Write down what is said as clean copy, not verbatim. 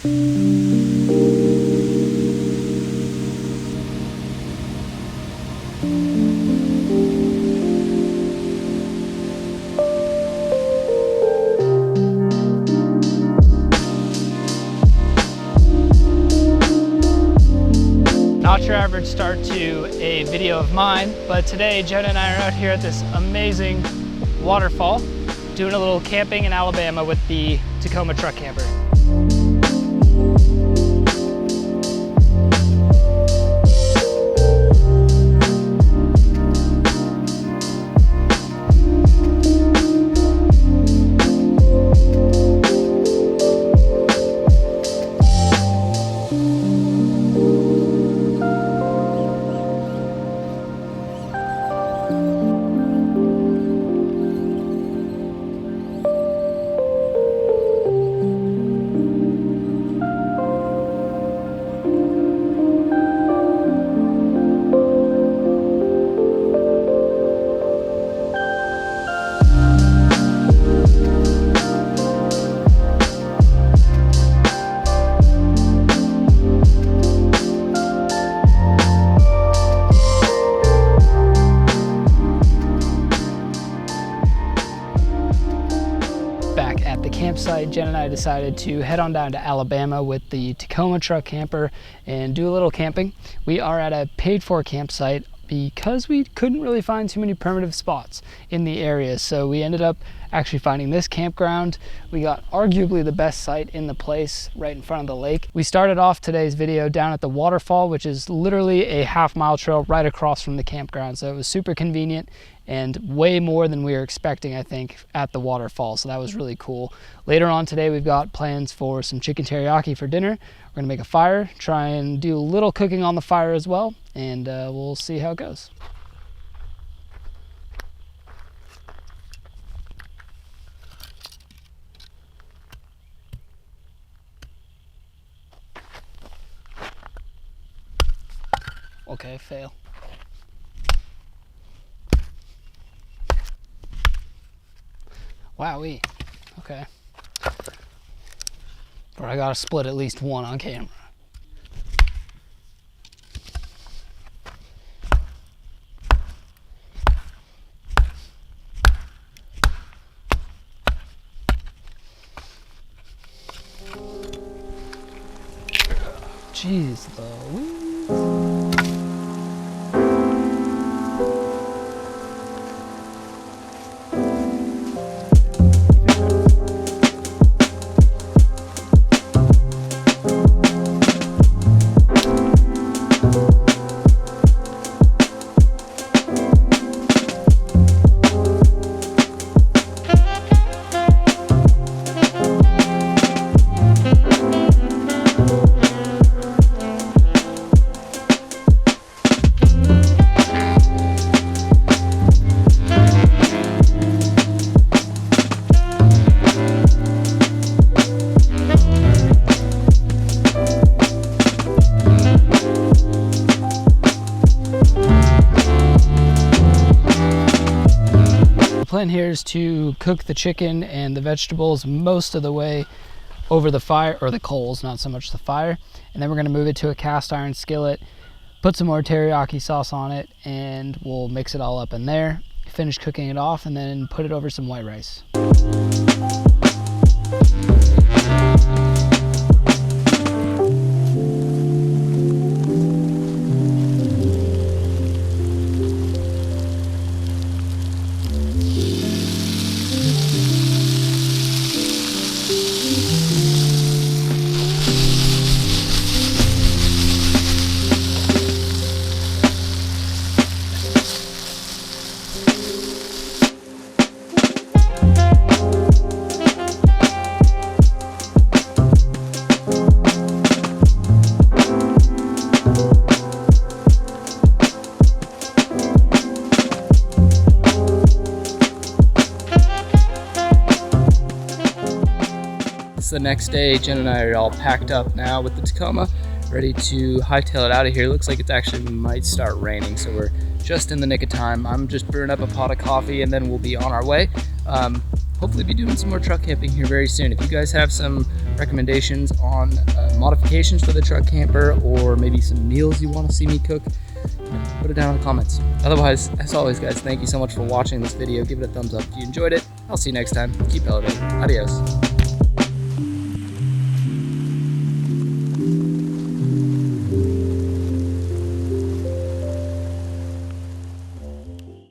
Not your average start to a video of mine, but today Jenna and I are out here at this amazing waterfall doing a little camping in Alabama with the Tacoma truck camper. Back at the campsite, Jen and I decided to head on down to Alabama with the Tacoma truck camper and do a little camping. We are at a paid-for campsite because we couldn't really find too many primitive spots in the area, so we ended up actually finding this campground. We got arguably the best site in the place right in front of the lake. We started off today's video down at the waterfall, which is literally a half-mile trail right across from the campground, so it was super convenient and way more than we were expecting, I think, at the waterfall, so that was really cool. Later on today, we've got plans for some chicken teriyaki for dinner. We're gonna make a fire, try and do a little cooking on the fire as well, and we'll see how it goes. Okay, fail. Wowee. Okay. Or I gotta split at least one on camera. Jeez Louise. The plan here is to cook the chicken and the vegetables most of the way over the fire, or the coals, not so much the fire, and then we're going to move it to a cast iron skillet, put some more teriyaki sauce on it, and we'll mix it all up in there, finish cooking it off, and then put it over some white rice. The next day, Jen and I are all packed up now with the Tacoma, ready to hightail it out of here. Looks like it's actually might start raining, so we're just in the nick of time. I'm just brewing up a pot of coffee and then we'll be on our way. hopefully be doing some more truck camping here very soon. If you guys have some recommendations on modifications for the truck camper, or maybe some meals you want to see me cook, put it down in the comments. Otherwise, as always guys, thank you so much for watching this video. Give it a thumbs up if you enjoyed it. I'll see you next time. Keep elevating. Adios.